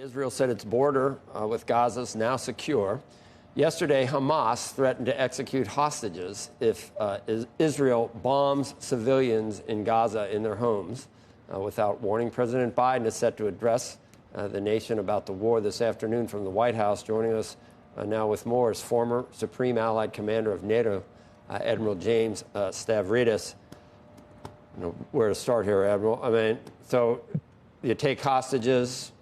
Israel said its border with Gaza is now secure. Yesterday, Hamas threatened to execute hostages if Israel bombs civilians in Gaza in their homes. Without warning, President Biden is set to address the nation about the war this afternoon from the White House. Joining us now with more is former Supreme Allied Commander of NATO, Admiral James Stavridis. Where to start here, Admiral? I mean, so you take hostages,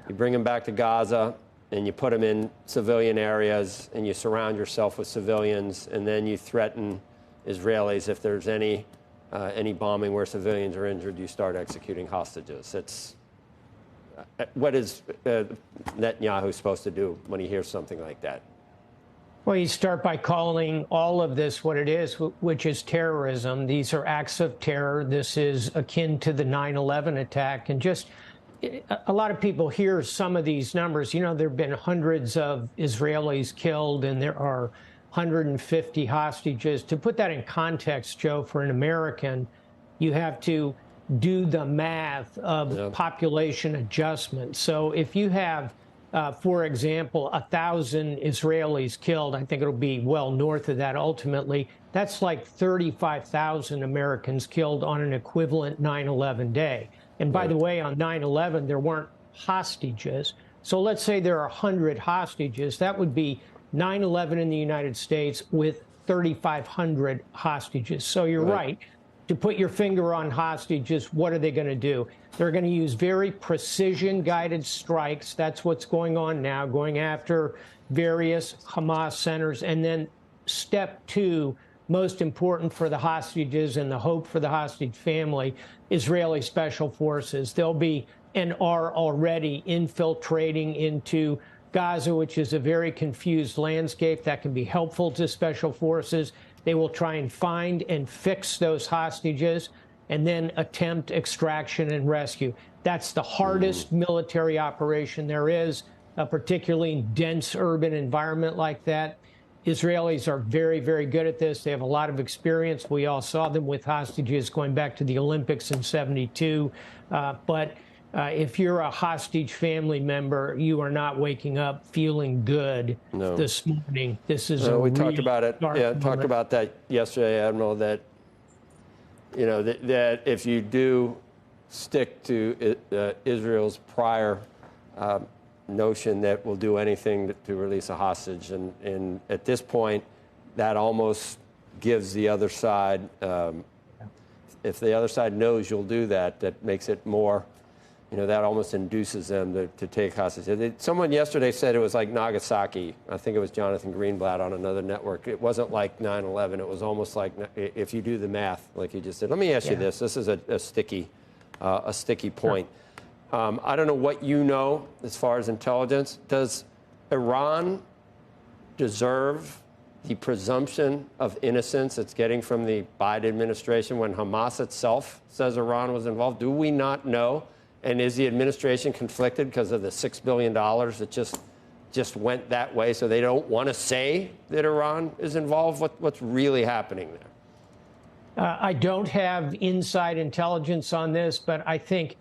you bring them back to Gaza, and you put them in civilian areas, and you surround yourself with civilians, and then you threaten Israelis if there's any bombing where civilians are injured, you start executing hostages. It's what is Netanyahu supposed to do when he hears something like that? Well, you start by calling all of this what it is, which is terrorism. These are acts of terror. This is akin to the 9/11 attack. And just a lot of people hear some of these numbers. You know, there have been hundreds of Israelis killed, and there are 150 hostages. To put that in context, Joe, for an American, you have to do the math of population adjustment. So if you have for example, 1,000 Israelis killed, I think it'll be well north of that ultimately. That's like 35,000 Americans killed on an equivalent 9/11 day. And by the way, on 9/11, there weren't hostages. So let's say there are 100 hostages. That would be 9/11 in the United States with 3,500 hostages. So you're right. To put your finger on hostages, what are they going to do? They're going to use very precision-guided strikes. That's what's going on now, going after various Hamas centers. And then step two, most important for the hostages and the hope for the hostage family, Israeli special forces. They'll be and are already infiltrating into Gaza, which is a very confused landscape that can be helpful to special forces. They will try and find and fix those hostages and then attempt extraction and rescue. That's the hardest military operation there is, particularly in dense urban environment like that. Israelis are very, very good at this. They have a lot of experience. We all saw them with hostages going back to the Olympics in '72. If you're a hostage family member, you are not waking up feeling good this morning. This is we talked about it. Talked about that yesterday, Admiral. That that if you do stick to Israel's prior notion that we'll do anything to release a hostage, and at this point, that almost gives the other side. If the other side knows you'll do that, that makes it more. That almost induces them to take hostages. Someone yesterday said it was like Nagasaki. I think it was Jonathan Greenblatt on another network. It wasn't like 9/11. It was almost like, if you do the math, like you just said. Let me ask you this. This is a sticky point. I don't know what you know as far as intelligence. Does Iran deserve the presumption of innocence it's getting from the Biden administration when Hamas itself says Iran was involved? Do we not know? And is the administration conflicted because of the $6 billion that just went that way, so they don't want to say that Iran is involved? What's really happening there? I don't have inside intelligence on this, but I think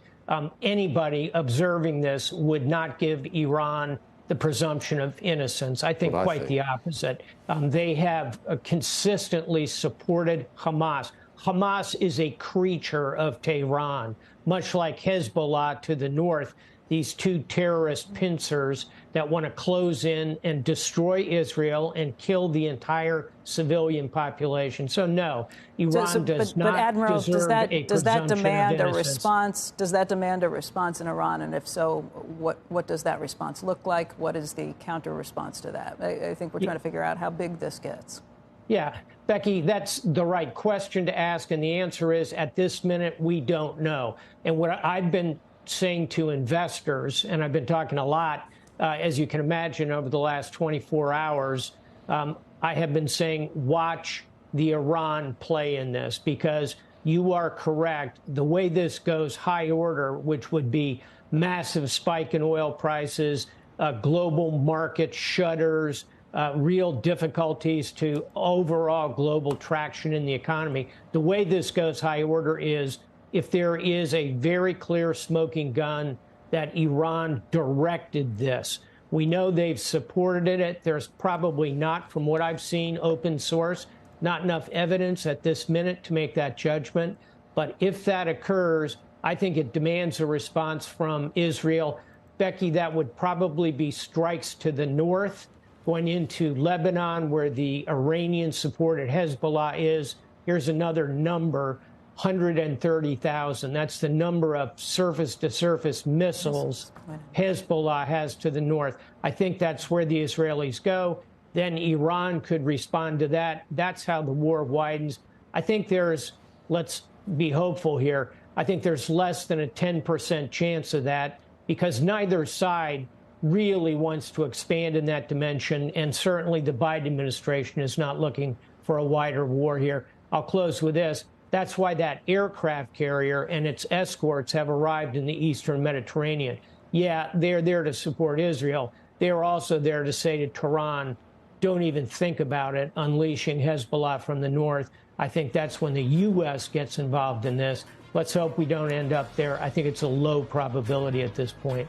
anybody observing this would not give Iran the presumption of innocence. I think quite the opposite. They have consistently supported Hamas. Hamas is a creature of Tehran, much like Hezbollah to the north, these two terrorist pincers that want to close in and destroy Israel and kill the entire civilian population. So, no, Iran does not Admiral, deserve does that demand of a response? Does that demand a response in Iran? And if so, what does that response look like? What is the counter response to that? I think we're trying to figure out how big this gets. Yeah, Becky, that's the right question to ask. And the answer is, at this minute, we don't know. And what I've been saying to investors, and I've been talking a lot, as you can imagine, over the last 24 hours, I have been saying, watch the Iran play in this, because you are correct. The way this goes, high order, which would be massive spike in oil prices, global market shudders, real difficulties to overall global traction in the economy. The way this goes high order is if there is a very clear smoking gun that Iran directed this. We know they've supported it. There's probably not, from what I've seen, open source, not enough evidence at this minute to make that judgment. But if that occurs, I think it demands a response from Israel. Becky, that would probably be strikes to the north, going into Lebanon, where the Iranian-supported Hezbollah is. Here's another number, 130,000. That's the number of surface-to-surface missiles Hezbollah has to the north. I think that's where the Israelis go. Then Iran could respond to that. That's how the war widens. I think there's, let's be hopeful here, I think there's less than a 10% chance of that, because neither side really wants to expand in that dimension, and certainly the Biden administration is not looking for a wider war here. I'll close with this. That's why that aircraft carrier and its escorts have arrived in the eastern Mediterranean. Yeah, they're there to support Israel. They're also there to say to Tehran, don't even think about it, unleashing Hezbollah from the north. I think that's when the U.S. gets involved in this. Let's hope we don't end up there. I think it's a low probability at this point.